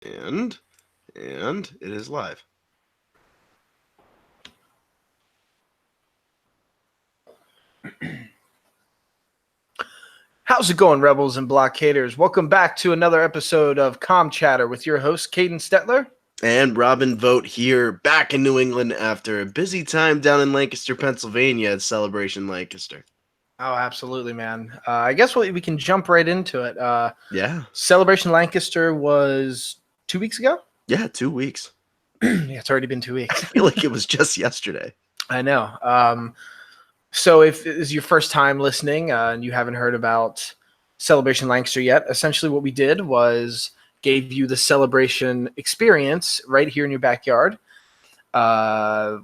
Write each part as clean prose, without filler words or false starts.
And it is live. How's it going, Rebels and Blockaders? Welcome back to another episode of Com Chatter with your host, Caden Stetler. And Robin Vogt here, back in New England after a busy time down in Lancaster, Pennsylvania at Celebration Lancaster. Oh, absolutely, man. I guess we can jump right into it. Yeah. Celebration Lancaster was 2 weeks ago? Yeah, 2 weeks. Yeah, it's already been 2 I weeks. feel like it was just yesterday. I know. So if it is your first time listening and you haven't heard about Celebration Lancaster yet, essentially what we did was gave you the celebration experience right here in your backyard.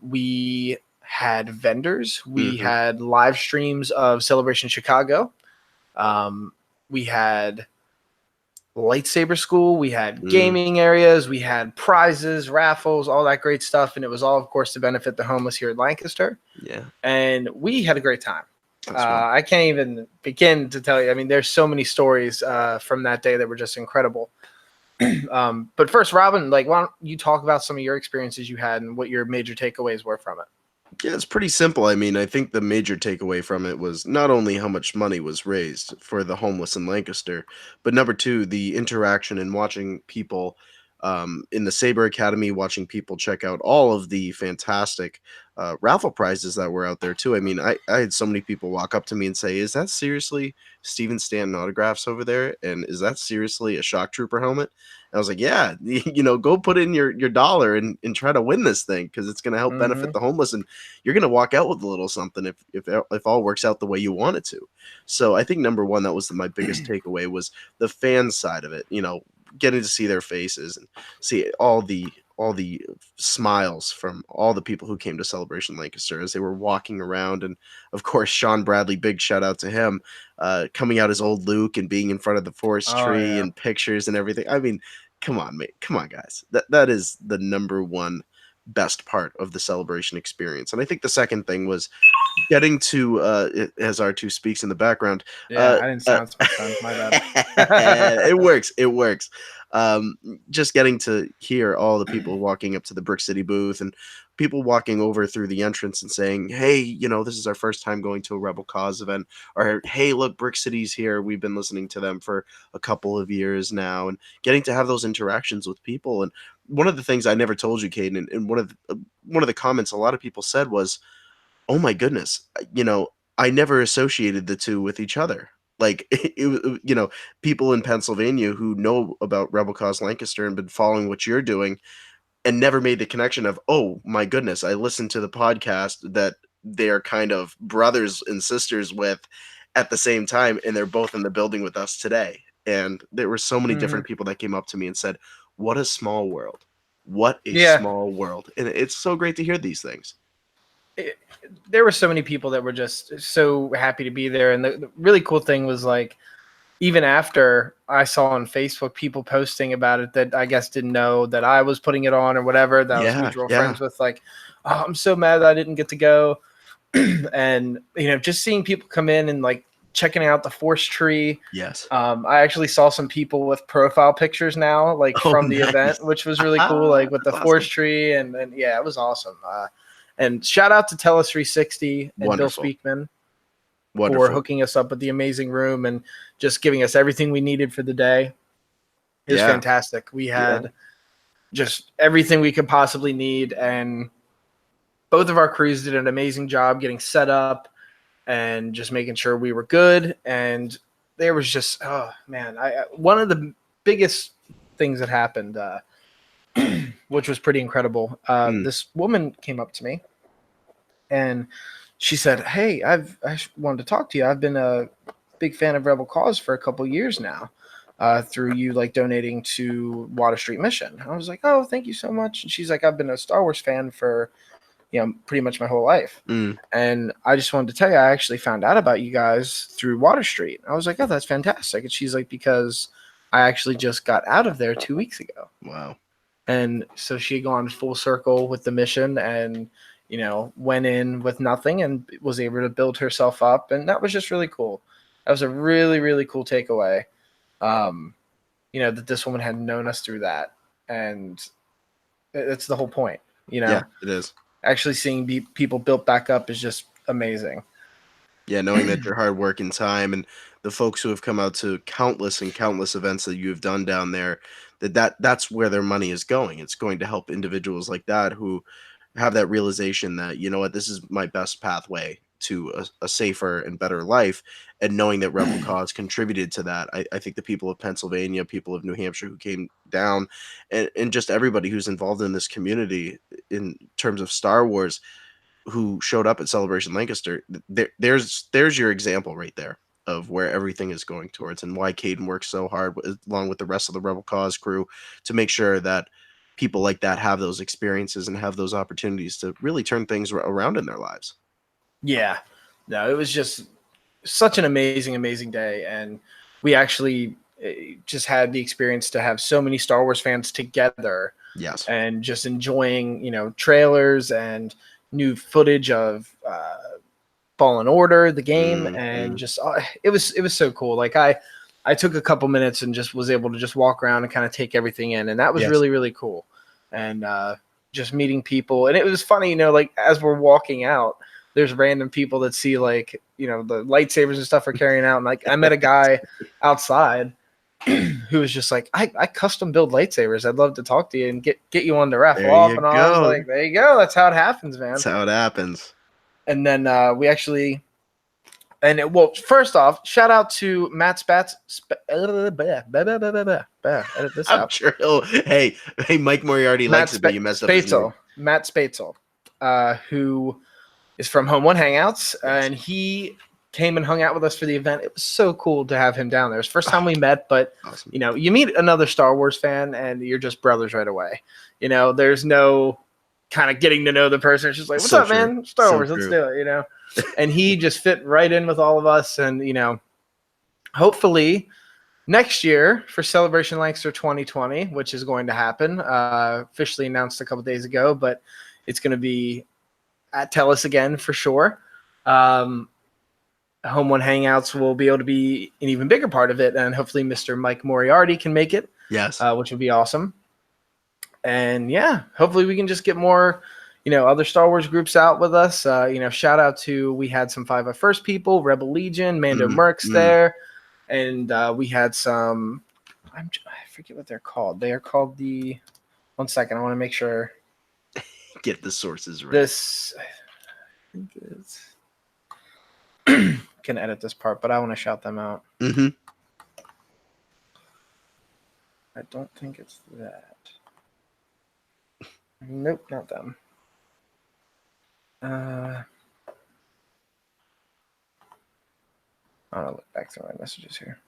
We had vendors. We Mm-hmm. had live streams of Celebration Chicago. Um, we had lightsaber school. We had gaming areas. We had prizes, raffles, all that great stuff. And it was all, of course, to benefit the homeless here in Lancaster. Yeah. And we had a great time. That's right. I can't even begin to tell you. I mean, there's so many stories from that day that were just incredible. But first, Robin, why don't you talk about some of your experiences you had and what your major takeaways were from it? Yeah, it's pretty simple. I mean, I think the major takeaway from it was not only how much money was raised for the homeless in Lancaster, but number two, the interaction and watching people in the Saber Academy, watching people check out all of the fantastic raffle prizes that were out there too. I mean, I had so many people walk up to me and say, "Is that seriously Steven Stanton autographs over there? And is that seriously a Shock Trooper helmet?" And I was like, "Yeah, go put in your dollar and try to win this thing because it's going to help benefit the homeless and you're going to walk out with a little something if all works out the way you want it to." So I think number one, that was my biggest takeaway was the fan side of it. Getting to see their faces and see all the smiles from all the people who came to Celebration Lancaster as they were walking around. And of course, Sean Bradley, big shout out to him, coming out as old Luke and being in front of the forest tree and pictures and everything. I mean, come on, mate. Come on, guys. That is the number one best part of the celebration experience. And I think the second thing was getting to as R2 speaks in the background. Yeah, I didn't sound so fun. My bad. It works. Just getting to hear all the people walking up to the Brick City booth and people walking over through the entrance and saying, "Hey, this is our first time going to a Rebel Cause event," or "Hey, look, Brick City's here. We've been listening to them for a couple of years now," and getting to have those interactions with people. And one of the things I never told you, Caden, and one of the comments a lot of people said was, "Oh my goodness, I never associated the two with each other." Like people in Pennsylvania who know about Rebel Cause Lancaster and been following what you're doing and never made the connection of, "Oh my goodness, I listened to the podcast that they're kind of brothers and sisters with at the same time, and they're both in the building with us today." And there were so many different people that came up to me and said, "What a small world. What a small world." And it's so great to hear these things. There were so many people that were just so happy to be there. And the really cool thing was even after I saw on Facebook people posting about it that I guess didn't know that I was putting it on or whatever, that I was mutual friends with, "Oh, I'm so mad that I didn't get to go." And, just seeing people come in and checking out the forest tree. Yes. I actually saw some people with profile pictures now, from the event, which was really cool, with the forest tree. And yeah, it was awesome. And shout out to Telus 360 and Wonderful. Bill Speakman for hooking us up with the amazing room and just giving us everything we needed for the day. It was fantastic. We had just everything we could possibly need, and both of our crews did an amazing job getting set up and just making sure we were good. And there was just, oh man, one of the biggest things that happened, which was pretty incredible. This woman came up to me and she said, "Hey, I wanted to talk to you. I've been a big fan of Rebel Cause for a couple years now, through you donating to Water Street Mission." I was like, "Oh, thank you so much." And she's like, "I've been a Star Wars fan for, pretty much my whole life. And I just wanted to tell you, I actually found out about you guys through Water Street." I was like, "Oh, that's fantastic." And she's like, "Because I actually just got out of there 2 weeks ago." Wow. And so she had gone full circle with the mission and, went in with nothing and was able to build herself up. And that was just really cool. That was a really, really cool takeaway. That this woman had known us through that. and that's the whole point. Yeah, it is. Actually seeing people built back up is just amazing. Yeah, knowing that your hard work and time and the folks who have come out to countless and countless events that you have done down there, that's where their money is going. It's going to help individuals like that who have that realization that, you know what, this is my best pathway to a safer and better life. And knowing that Rebel Cause contributed to that, I think the people of Pennsylvania, people of New Hampshire who came down, and just everybody who's involved in this community in terms of Star Wars, who showed up at Celebration Lancaster, there's your example right there of where everything is going towards, and why Caden works so hard along with the rest of the Rebel Cause crew to make sure that people like that have those experiences and have those opportunities to really turn things around in their lives. Yeah, no, it was just such an amazing day, and we actually just had the experience to have so many Star Wars fans together. Yes, and just enjoying, trailers and new footage of Fallen Order, the game, and just it was so cool. Like I took a couple minutes and just was able to just walk around and kind of take everything in, and that was really cool. And just meeting people, and it was funny, like as we're walking out, there's random people that see like the lightsabers and stuff are carrying out, and like I met a guy outside who was just like, I custom build lightsabers. I'd love to talk to you and get you on the raffle off. And I was like, there you go. That's how it happens, man. That's how it happens. And then we actually, first off, shout out to Matt Spatz. Edit this out. I'm sure hey, Mike Moriarty likes it, but you messed up his name. Matt Spatzel, who is from Home One Hangouts, and he came and hung out with us for the event. It was so cool to have him down there. It's the first time we met, but awesome. You meet another Star Wars fan and you're just brothers right away. There's no kind of getting to know the person. It's just like, what's up, man? Star Wars, let's do it, And he just fit right in with all of us. And, hopefully next year for Celebration Lancaster 2020, which is going to happen, officially announced a couple days ago, but it's going to be at Tellus again for sure. Home One Hangouts will be able to be an even bigger part of it, and hopefully Mr. Mike Moriarty can make it. Yes, which would be awesome. And yeah, hopefully we can just get more, other Star Wars groups out with us. Shout out to, we had some 501st people, Rebel Legion, Mando Mercs there, and we had some. I forget what they're called. They are called the. One second, I want to make sure. Get the sources right. This, I think it's. Can edit this part, but I want to shout them out. I don't think it's that. Nope, not them. I'll look back through my messages here.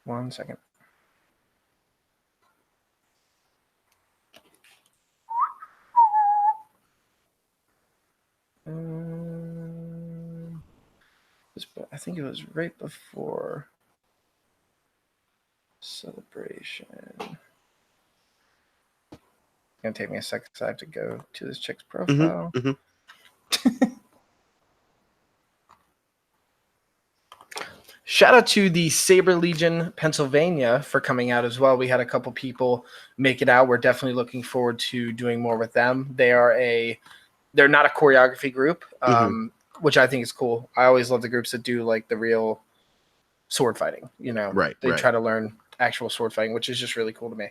1 second. I think it was right before Celebration. It's gonna take me a second because I have to go to this chick's profile. Shout out to the Saber Legion Pennsylvania for coming out as well. We had a couple people make it out. We're definitely looking forward to doing more with them. They're not a choreography group, which I think is cool. I always love the groups that do like the real sword fighting, Right. They try to learn actual sword fighting, which is just really cool to me.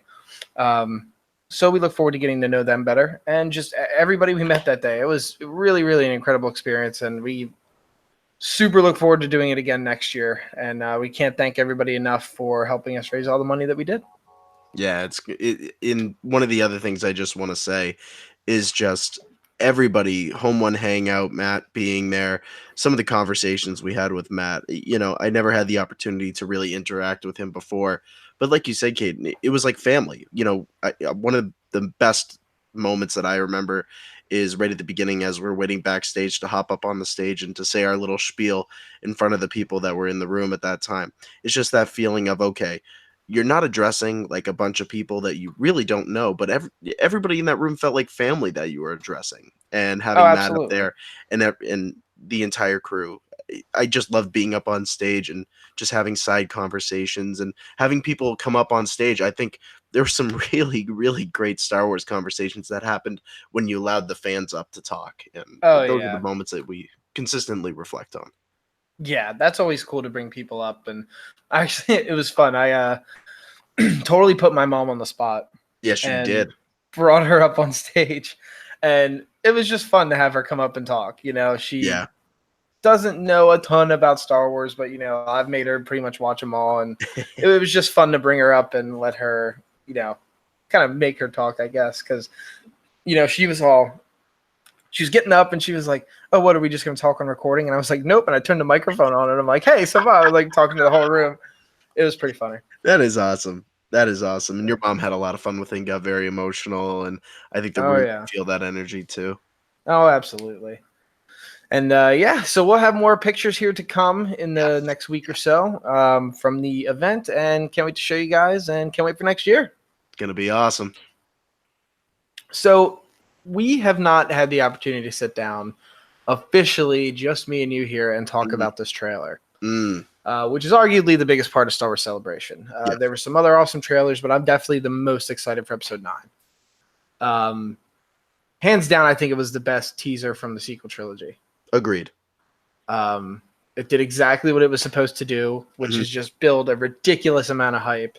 So we look forward to getting to know them better, and just everybody we met that day. It was really, really an incredible experience, and we super look forward to doing it again next year. And we can't thank everybody enough for helping us raise all the money that we did. Yeah, in one of the other things I just want to say is just everybody, Home One Hangout, Matt being there, some of the conversations we had with Matt, I never had the opportunity to really interact with him before, but like you said, Kate, it was like family. One of the best moments that I remember is right at the beginning as we're waiting backstage to hop up on the stage and to say our little spiel in front of the people that were in the room at that time. It's just that feeling of, okay, you're not addressing like a bunch of people that you really don't know, but everybody in that room felt like family that you were addressing, and having Matt up there and the entire crew, I just love being up on stage and just having side conversations and having people come up on stage. I think there were some really, really great Star Wars conversations that happened when you allowed the fans up to talk. And those are the moments that we consistently reflect on. Yeah, that's always cool to bring people up. And actually, it was fun. I totally put my mom on the spot. Yes, you did. Brought her up on stage. And it was just fun to have her come up and talk. She doesn't know a ton about Star Wars, but, I've made her pretty much watch them all. And it was just fun to bring her up and let her, kind of make her talk, I guess. Because, she was getting up and she was like, oh, what, are we just going to talk on recording? And I was like, nope. And I turned the microphone on and I'm like, hey, so I was like talking to the whole room. It was pretty funny. That is awesome. That is awesome. And your mom had a lot of fun with it and got very emotional. And I think the room feel that energy too. Oh, absolutely. And so we'll have more pictures here to come in the next week or so from the event. And can't wait to show you guys and can't wait for next year. It's going to be awesome. So we have not had the opportunity to sit down officially, just me and you here, and talk about this trailer, which is arguably the biggest part of Star Wars Celebration. There were some other awesome trailers, but I'm definitely the most excited for Episode 9. Hands down, I think it was the best teaser from the sequel trilogy. Agreed. It did exactly what it was supposed to do, which is just build a ridiculous amount of hype.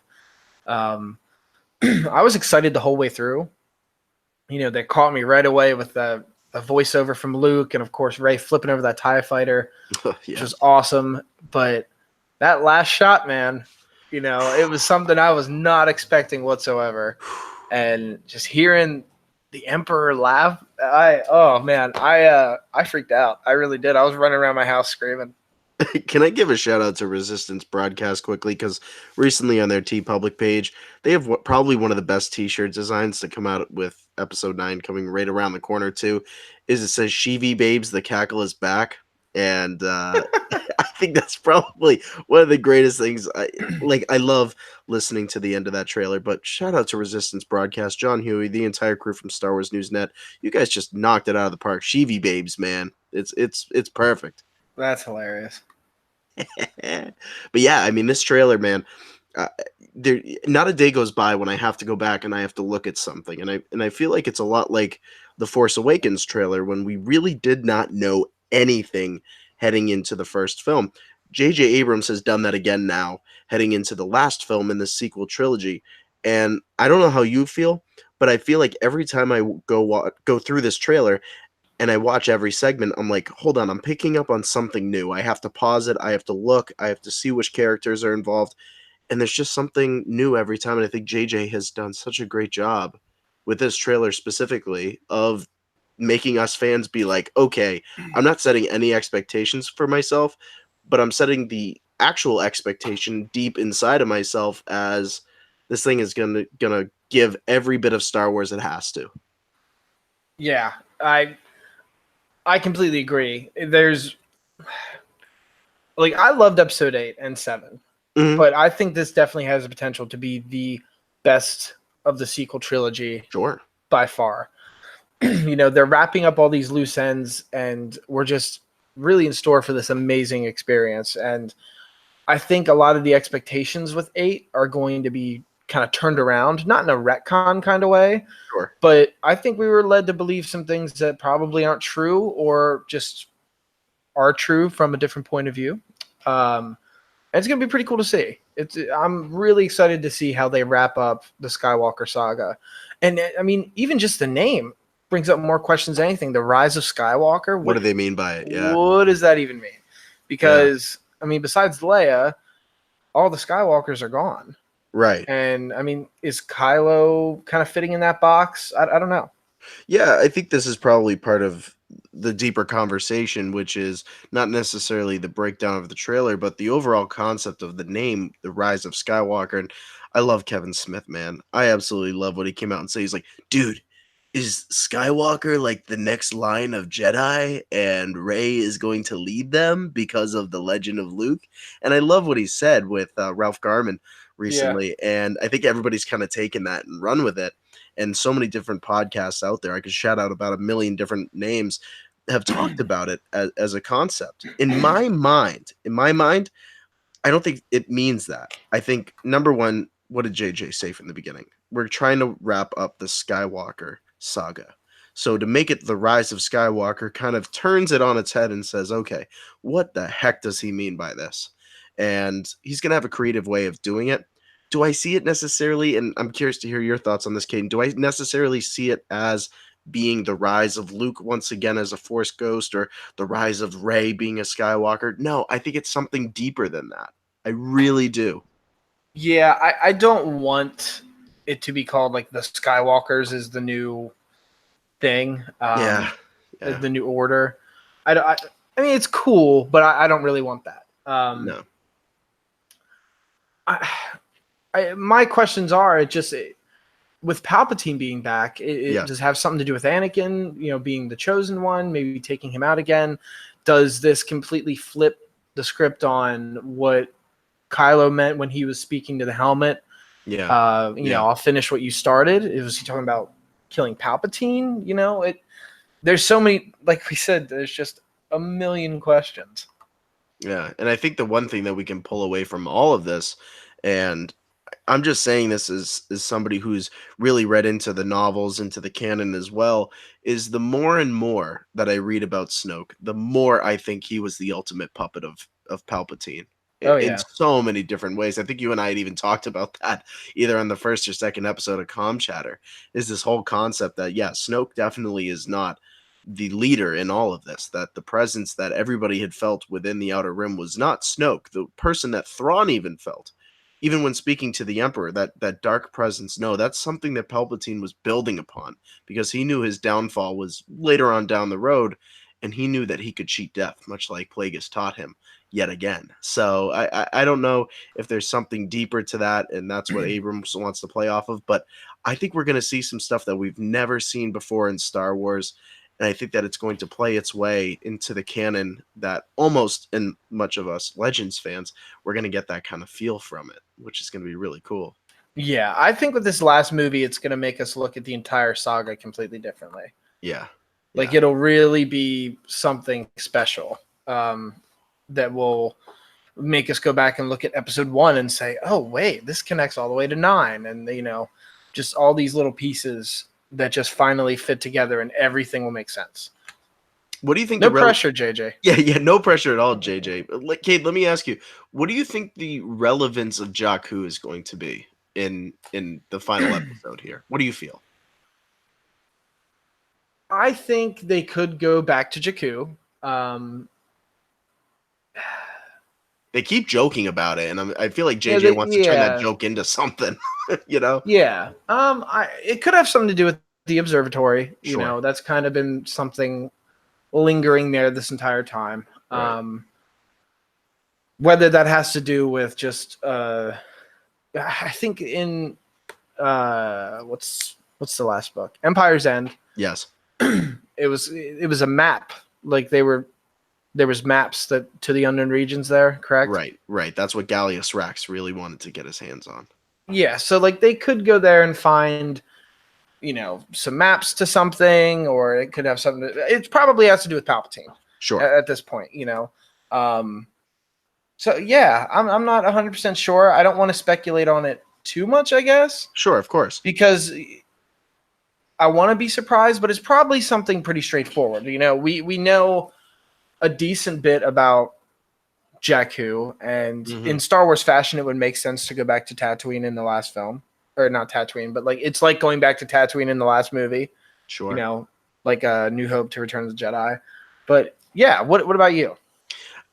I was excited the whole way through. They caught me right away with a voiceover from Luke and, of course, Rey flipping over that TIE fighter, which was awesome. But that last shot, man, it was something I was not expecting whatsoever. And just hearing the Emperor laugh, I freaked out. I really did. I was running around my house screaming. Can I give a shout out to Resistance Broadcast quickly? Because recently on their TeePublic page, they have probably one of the best T-shirt designs to come out with Episode 9 coming right around the corner too. It says "Sheevy Babes, the cackle is back," and I think that's probably one of the greatest things. I love listening to the end of that trailer. But shout out to Resistance Broadcast, John Huey, the entire crew from Star Wars News Net. You guys just knocked it out of the park. Sheevy Babes, man, it's perfect. That's hilarious. But yeah, I mean, this trailer, man, there not a day goes by when I have to go back and I have to look at something, and I feel like it's a lot like the Force Awakens trailer when we really did not know anything heading into the first film. J.J. Abrams has done that again now, heading into the last film in the sequel trilogy, and I don't know how you feel, but I feel like every time I go through this trailer and I watch every segment, I'm like, hold on, I'm picking up on something new. I have to pause it. I have to look. I have to see which characters are involved. And there's just something new every time. And I think JJ has done such a great job with this trailer specifically of making us fans be like, okay, I'm not setting any expectations for myself, but I'm setting the actual expectation deep inside of myself as this thing is gonna give every bit of Star Wars it has to. Yeah, I completely agree. I loved Episode 8 and 7, but I think this definitely has the potential to be the best of the sequel trilogy. Sure. By far. They're wrapping up all these loose ends, and we're just really in store for this amazing experience. And I think a lot of the expectations with 8 are going to be kind of turned around, not in a retcon kind of way. Sure. But I think we were led to believe some things that probably aren't true or just are true from a different point of view. And it's going to be pretty cool to see. I'm really excited to see how they wrap up the Skywalker saga. And I mean, even just the name brings up more questions than anything. The Rise of Skywalker. What do they mean by it? Yeah. What does that even mean? Because, I mean, besides Leia, all the Skywalkers are gone. Right. And, I mean, is Kylo kind of fitting in that box? I don't know. Yeah, I think this is probably part of the deeper conversation, which is not necessarily the breakdown of the trailer, but the overall concept of the name, The Rise of Skywalker. And I love Kevin Smith, man. I absolutely love what he came out and said. He's like, dude, is Skywalker like the next line of Jedi and Rey is going to lead them because of the legend of Luke? And I love what he said with Ralph Garman recently. Yeah. And I think everybody's kind of taken that and run with it. And so many different podcasts out there. I could shout out about 1 million different names. have talked about it as a concept. In my mind, I don't think it means that. I think, number one, what did JJ say from the beginning? We're trying to wrap up the Skywalker saga. So to make it the Rise of Skywalker kind of turns it on its head and says, okay, what the heck does he mean by this? And he's going to have a creative way of doing it. Do I see it necessarily? And I'm curious to hear your thoughts on this, Caden. Do I necessarily see it as being the rise of Luke once again as a Force ghost, or the rise of Rey being a Skywalker? No, I think it's something deeper than that. I really do. Yeah, I don't want it to be called like the Skywalkers is the new thing. Yeah. The new order. I mean, it's cool, but I don't really want that. No. My questions are with Palpatine being back, does it have something to do with Anakin, being the chosen one, maybe taking him out again? Does this completely flip the script on what Kylo meant when he was speaking to the helmet? Yeah. I'll finish what you started. Was he talking about killing Palpatine? There's so many, like we said, there's just a million questions. Yeah. And I think the one thing that we can pull away from all of this, and I'm just saying this as somebody who's really read into the novels, into the canon as well, is the more and more that I read about Snoke, the more I think he was the ultimate puppet of Palpatine. In so many different ways. I think you and I had even talked about that either on the first or second episode of Com Chatter, is this whole concept that, Snoke definitely is not the leader in all of this, that the presence that everybody had felt within the Outer Rim was not Snoke, the person that Thrawn even felt. Even when speaking to the Emperor, that dark presence, no, that's something that Palpatine was building upon, because he knew his downfall was later on down the road, and he knew that he could cheat death, much like Plagueis taught him yet again. So I don't know if there's something deeper to that, and that's what Abrams wants to play off of, but I think we're going to see some stuff that we've never seen before in Star Wars, and I think that it's going to play its way into the canon that almost, in much of us Legends fans, we're going to get that kind of feel from it, which is going to be really cool. Yeah, I think with this last movie, it's going to make us look at the entire saga completely differently. Yeah. Like, it'll really be something special that will make us go back and look at episode 1 and say, oh, wait, this connects all the way to 9. And, just all these little pieces that just finally fit together and everything will make sense. What do you think? No pressure, JJ. Yeah, no pressure at all, JJ. Kate, let me ask you, what do you think the relevance of Jakku is going to be in the final episode here? What do you feel? I think they could go back to Jakku. They keep joking about it, and I feel like JJ wants to turn that joke into something, Yeah. It could have something to do with the observatory. Sure. That's kind of been something lingering there this entire time. Right. Whether that has to do with just, I think in what's the last book? Empire's End. Yes. It was a map. Like there was maps to the unknown regions there, correct? Right. That's what Gallius Rax really wanted to get his hands on. Yeah, so like they could go there and find, some maps to something, or it could have something. It probably has to do with Palpatine. Sure. At this point, So yeah, I'm not 100% sure. I don't want to speculate on it too much, I guess. Sure, of course. Because I want to be surprised, but it's probably something pretty straightforward. We know a decent bit about Jakku, and in Star Wars fashion, it would make sense to go back to Tatooine in the last film, or not Tatooine, but like it's like going back to Tatooine in the last movie. Sure. Like New Hope to Return of the Jedi. But yeah, what about you?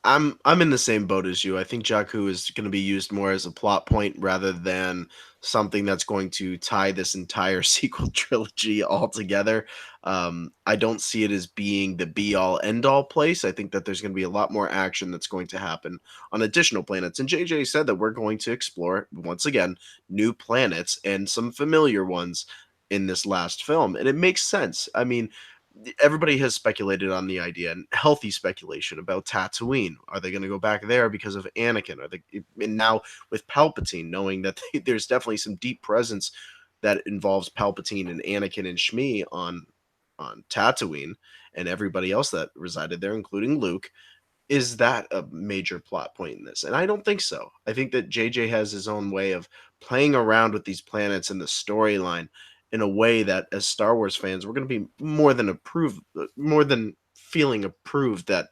I'm in the same boat as you. I think Jakku is going to be used more as a plot point rather than something that's going to tie this entire sequel trilogy all together. I don't see it as being the be-all, end-all place. I think that there's going to be a lot more action that's going to happen on additional planets. And JJ said that we're going to explore, once again, new planets and some familiar ones in this last film. And it makes sense. I mean, everybody has speculated on the idea, and healthy speculation, about Tatooine. Are they going to go back there because of Anakin? And now with Palpatine, knowing that there's definitely some deep presence that involves Palpatine and Anakin and Shmi on on Tatooine and everybody else that resided there, including Luke. Is that a major plot point in this? And I don't think so. I think that JJ has his own way of playing around with these planets and the storyline in a way that, as Star Wars fans, we're going to be more than feeling approved that,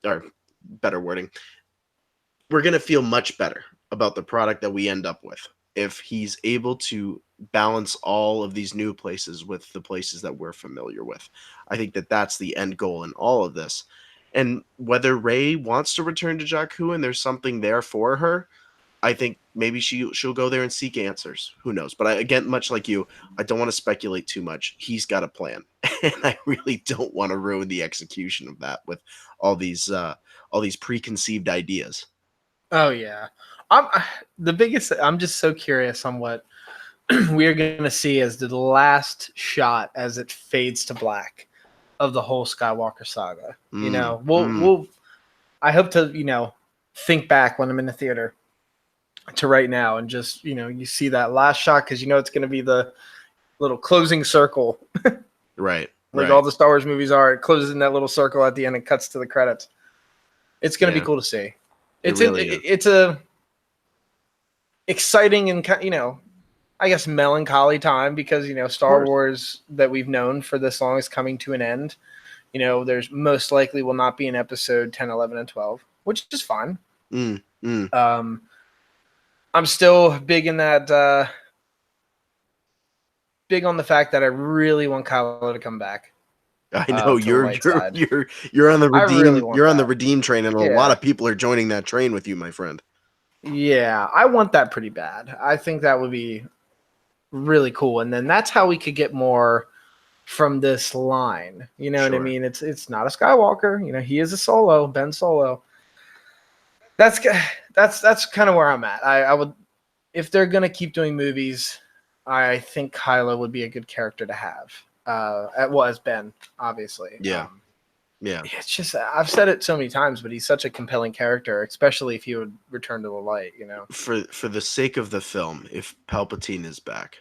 or better wording, we're going to feel much better about the product that we end up with if he's able to balance all of these new places with the places that we're familiar with. I think that that's the end goal in all of this. And whether Rey wants to return to Jakku and there's something there for her, I think maybe she'll go there and seek answers. Who knows? But again, much like you, I don't want to speculate too much. He's got a plan, and I really don't want to ruin the execution of that with all these preconceived ideas. Oh yeah, I'm just so curious on what we are going to see as the last shot as it fades to black of the whole Skywalker saga. I hope to think back when I'm in the theater to right now and just you see that last shot because it's going to be the little closing circle, right? Like all the Star Wars movies are. It closes in that little circle at the end and cuts to the credits. It's going to be cool to see. It's a exciting and I guess melancholy time because Star Wars that we've known for this long is coming to an end. There's most likely will not be an episode 10, 11, and 12, which is fine. I'm still big in that big on the fact that I really want Kylo to come back. I know you're on the redeem train, and a lot of people are joining that train with you, my friend. Yeah, I want that pretty bad. I think that would be really cool, and then that's how we could get more from this line. You know what I mean? It's not a Skywalker. He is a Solo, Ben Solo. That's kind of where I'm at. I would, if they're gonna keep doing movies, I think Kylo would be a good character to have. As Ben, obviously. Yeah. It's just I've said it so many times, but he's such a compelling character, especially if he would return to the light. For the sake of the film, if Palpatine is back,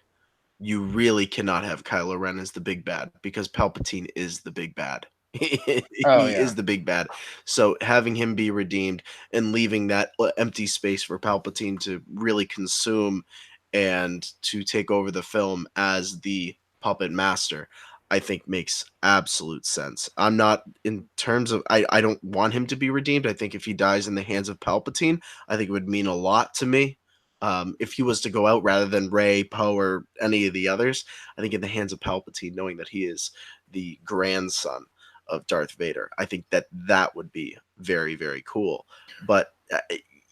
you really cannot have Kylo Ren as the big bad because Palpatine is the big bad. He is the big bad. So having him be redeemed and leaving that empty space for Palpatine to really consume and to take over the film as the puppet master, I think makes absolute sense. I'm not in terms of I don't want him to be redeemed. I think if he dies in the hands of Palpatine, I think it would mean a lot to me. If he was to go out rather than Rey, Poe, or any of the others, I think in the hands of Palpatine, knowing that he is the grandson of Darth Vader, I think that would be very, very cool. But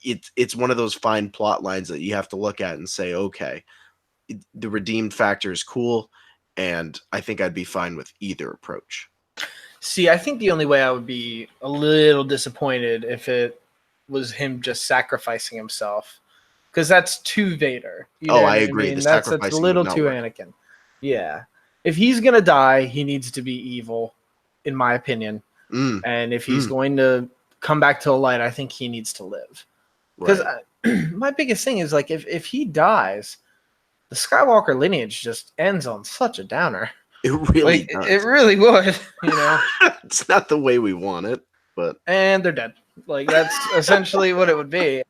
it's one of those fine plot lines that you have to look at and say, okay, the redeemed factor is cool, and I think I'd be fine with either approach. See, I think the only way I would be a little disappointed if it was him just sacrificing himself, because that's too Vader. I agree. I mean? That's a little too Anakin. Yeah. If he's going to die, he needs to be evil, in my opinion. And if he's going to come back to the light, I think he needs to live. Because my biggest thing is, like, if he dies, the Skywalker lineage just ends on such a downer. It really does. It really would, It's not the way we want it, but... And they're dead. Like, that's essentially what it would be.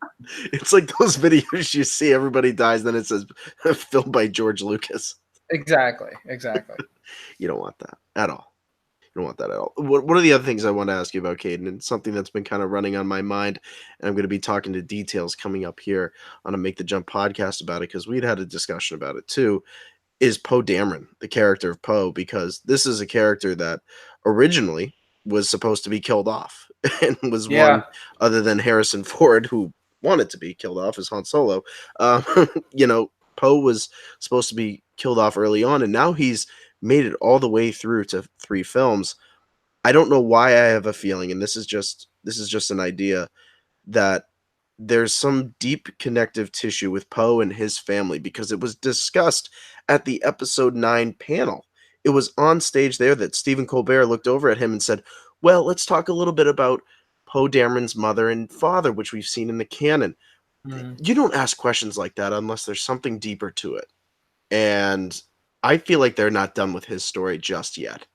It's like those videos you see, everybody dies, then it says, filmed by George Lucas. Exactly. You don't want that at all. You don't want that at all. One of the other things I want to ask you about, Caden, and something that's been kind of running on my mind, and I'm going to be talking to details coming up here on a Make the Jump podcast about it, because we'd had a discussion about it too, is Poe Dameron, the character of Poe, because this is a character that originally was supposed to be killed off and was one other than Harrison Ford, who wanted to be killed off as Han Solo. Poe was supposed to be killed off early on, and now he's made it all the way through to 3 films. I don't know why I have a feeling, and this is just an idea, that there's some deep connective tissue with Poe and his family, because it was discussed at the episode 9 panel. It was on stage there that Stephen Colbert looked over at him and said, well, let's talk a little bit about Poe Dameron's mother and father, which we've seen in the canon. You don't ask questions like that unless there's something deeper to it. And I feel like they're not done with his story just yet.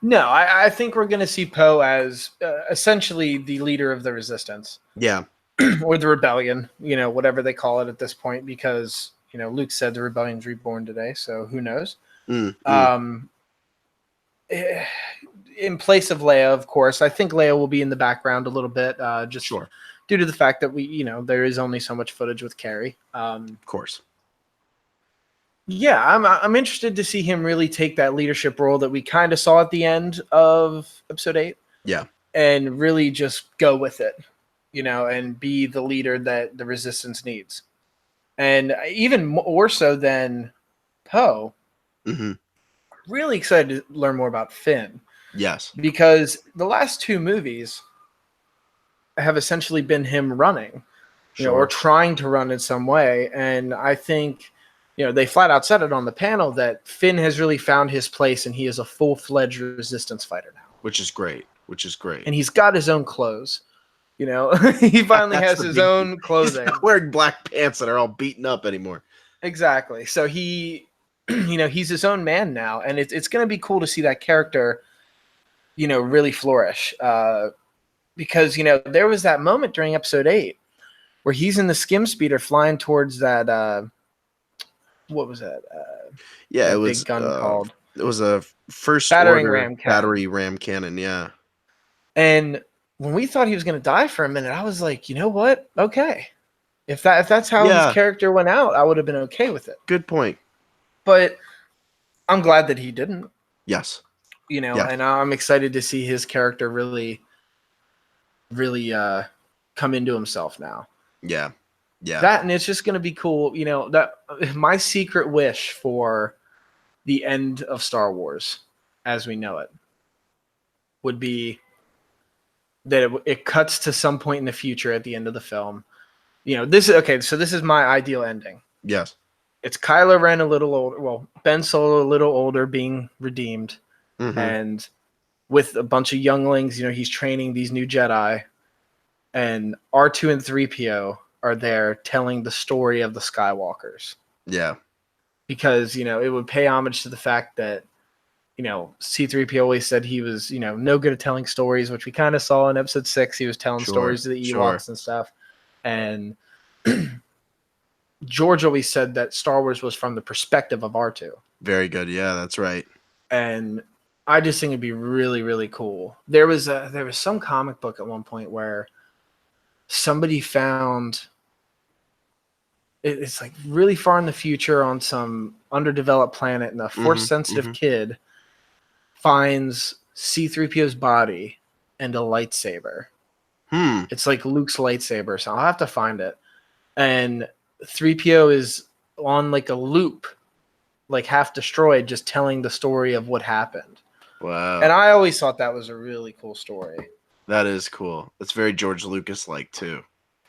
No, I think we're going to see Poe as essentially the leader of the Resistance. Yeah. Or the Rebellion, whatever they call it at this point, because, Luke said the Rebellion's reborn today, so who knows? In place of Leia, of course. I think Leia will be in the background a little bit, just due to the fact that there is only so much footage with Carrie. Of course. Yeah, I'm interested to see him really take that leadership role that we kind of saw at the end of Episode 8. Yeah. And really just go with it, and be the leader that the Resistance needs. And even more so than Poe, really excited to learn more about Finn. Yes. Because the last 2 movies have essentially been him running, or trying to run in some way. And I think, they flat out said it on the panel that Finn has really found his place and he is a full-fledged Resistance fighter now. Which is great. And he's got his own clothes. He finally has his own clothing. He's not wearing black pants that are all beaten up anymore. Exactly. So he, he's his own man now. And it's going to be cool to see that character, really flourish. Because, there was that moment during Episode 8 where he's in the skim speeder flying towards that, what was that? Yeah, it was big gun called. It was a first battering ram cannon. Yeah. And when we thought he was going to die for a minute, I was like, you know what? Okay. If that's how his character went out, I would have been okay with it. Good point. But I'm glad that he didn't. Yes. And I'm excited to see his character really, really come into himself now. Yeah. Yeah. That, and it's just going to be cool. That my secret wish for the end of Star Wars as we know it would be that it cuts to some point in the future at the end of the film. This is okay. So this is my ideal ending. Yes. It's Kylo Ren a little older. Well, Ben Solo a little older, being redeemed, and with a bunch of younglings. He's training these new Jedi, and R2 and 3PO are there telling the story of the Skywalkers. Yeah. Because, it would pay homage to the fact that, C-3PO always said he was, no good at telling stories, which we kind of saw in Episode 6. He was telling stories to the Ewoks and stuff. And George always said that Star Wars was from the perspective of R2. Very good. Yeah, that's right. And I just think it'd be really, really cool. There was some comic book at one point where somebody found it's like really far in the future on some underdeveloped planet, and a force-sensitive kid finds C-3PO's body and a lightsaber. It's like Luke's lightsaber, so I'll have to find it. And 3PO is on like a loop, like half destroyed, just telling the story of what happened. Wow. And I always thought that was a really cool story. That is cool. It's very George Lucas-like too,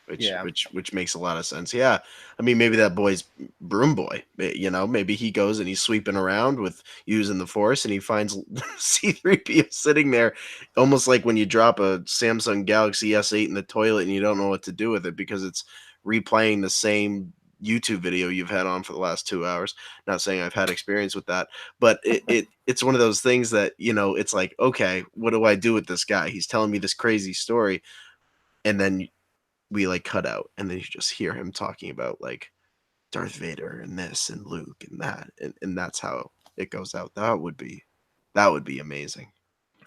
which makes a lot of sense. Yeah, I mean, maybe that boy's broom boy. Maybe he goes and he's sweeping around with using the Force, and he finds C-3PO sitting there, almost like when you drop a Samsung Galaxy S8 in the toilet and you don't know what to do with it because it's replaying the same YouTube video you've had on for the last 2 hours. Not saying I've had experience with that, but it's one of those things that, it's like, okay, what do I do with this guy? He's telling me this crazy story, and then we like cut out, and then you just hear him talking about like Darth Vader and this and Luke and that, and that's how it goes out. That would be amazing.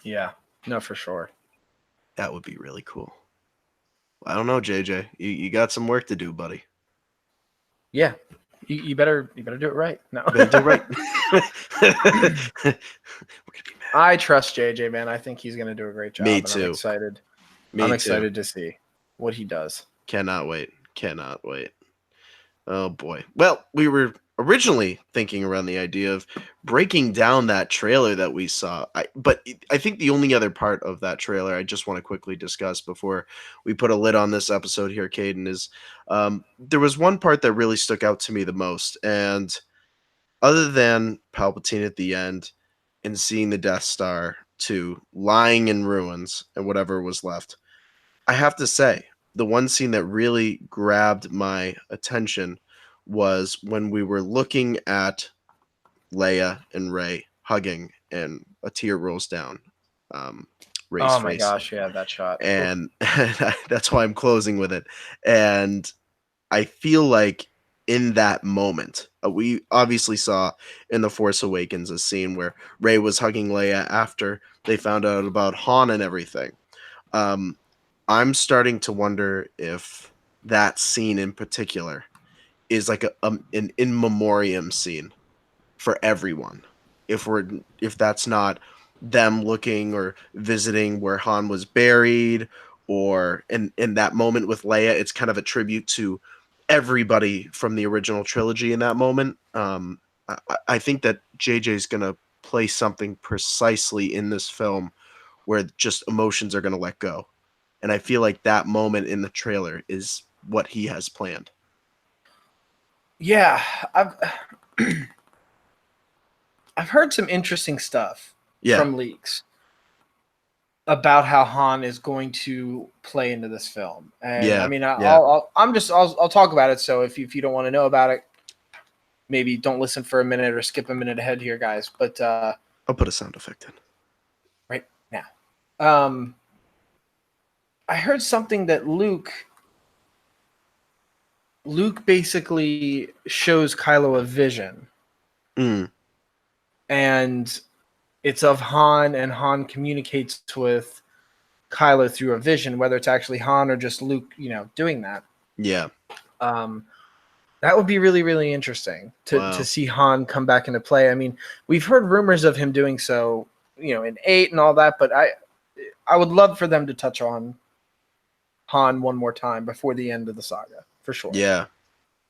Yeah, no, for sure. That would be really cool. I don't know, JJ. You got some work to do, buddy. Yeah, you better do it right. No, better do it right. We're gonna be mad. I trust JJ, man. I think he's gonna do a great job. Me too. I'm excited. I'm excited to see what he does. Cannot wait. Oh boy. Well, we were originally thinking around the idea of breaking down that trailer that we saw. But I think the only other part of that trailer I just want to quickly discuss before we put a lid on this episode here, Caden, is there was one part that really stuck out to me the most. And other than Palpatine at the end and seeing the Death Star 2 lying in ruins and whatever was left, I have to say, the one scene that really grabbed my attention was when we were looking at Leia and Rey hugging and a tear rolls down Rey's Oh my face. gosh, yeah, that shot. And that's why I'm closing with it. And I feel like in that moment, we obviously saw in The Force Awakens a scene where Rey was hugging Leia after they found out about Han and everything. I'm starting to wonder if that scene in particular is like an in memoriam scene for everyone. If that's not them looking or visiting where Han was buried, or in that moment with Leia, it's kind of a tribute to everybody from the original trilogy in that moment. I think that JJ's gonna play something precisely in this film where just emotions are gonna let go. And I feel like that moment in the trailer is what he has planned. Yeah, I've heard some interesting stuff from leaks about how Han is going to play into this film, and I mean, I'll talk about it. So if you don't want to know about it, maybe don't listen for a minute or skip a minute ahead here, guys. But I'll put a sound effect in right now. I heard something that Luke basically shows Kylo a vision. And it's of Han, and Han communicates with Kylo through a vision, whether it's actually Han or just Luke, doing that. Yeah. That would be really, really interesting to see Han come back into play. I mean, we've heard rumors of him doing so, in 8 and all that, but I would love for them to touch on Han one more time before the end of the saga, for sure. Yeah.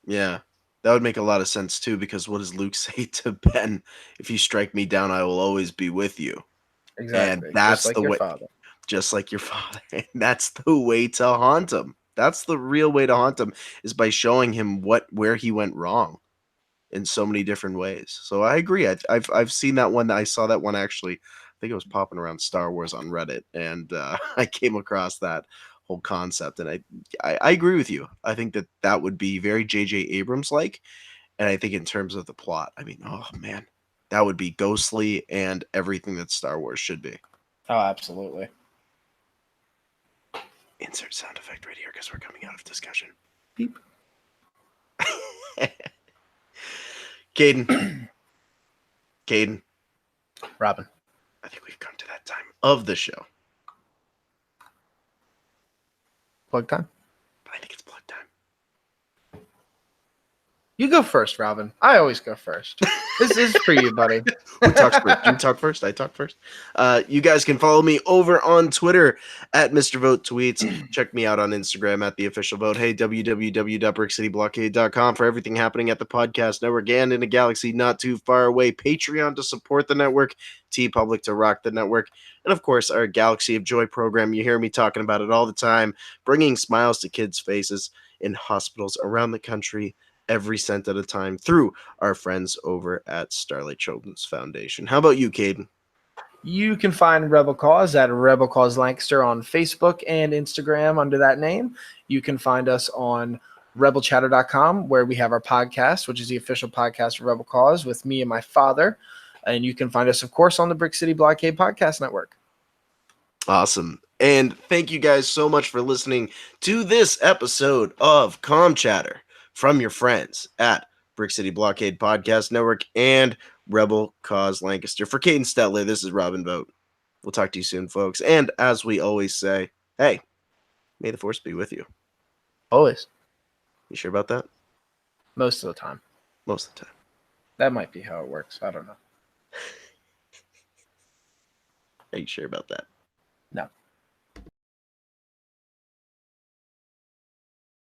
Yeah. That would make a lot of sense too, because what does Luke say to Ben? If you strike me down, I will always be with you. Exactly. And that's just like the your way, father. Just like your father. And that's the way to haunt him. That's the real way to haunt him, is by showing him where he went wrong in so many different ways. So I agree. I've seen that one. I saw that one actually. I think it was popping around Star Wars on Reddit, and I came across that whole concept, and I agree with you. I think that would be very J.J. Abrams like, and I think in terms of the plot, I mean, oh man, that would be ghostly and everything that Star Wars should be. Oh, absolutely. Insert sound effect right here because we're coming out of discussion. Beep. Caden. Robin. I think we've come to that time of the show. Plug time? But I think it's plug time. You go first, Robin. I always go first. This is for you, buddy. Who talks first? You talk first. I talk first. You guys can follow me over on Twitter at Mr. Vote Tweets. Check me out on Instagram at The Official Vote. Hey, www.brickcityblockade.com for everything happening at the podcast network and in a galaxy not too far away. Patreon to support the network. TeePublic to rock the network. And of course, our Galaxy of Joy program. You hear me talking about it all the time, bringing smiles to kids' faces in hospitals around the country, every cent at a time, through our friends over at Starlight Children's Foundation. How about you, Caden? You can find Rebel Cause at Rebel Cause Lancaster on Facebook and Instagram under that name. You can find us on rebelchatter.com, where we have our podcast, which is the official podcast of Rebel Cause, with me and my father. And you can find us, of course, on the Brick City Blockade Podcast Network. Awesome. And thank you guys so much for listening to this episode of Com Chatter from your friends at Brick City Blockade Podcast Network and Rebel Cause Lancaster. For Caden Stetler, this is Robin Vote. We'll talk to you soon, folks. And as we always say, hey, may the force be with you. Always. You sure about that? Most of the time. Most of the time. That might be how it works. I don't know. Are you sure about that? No.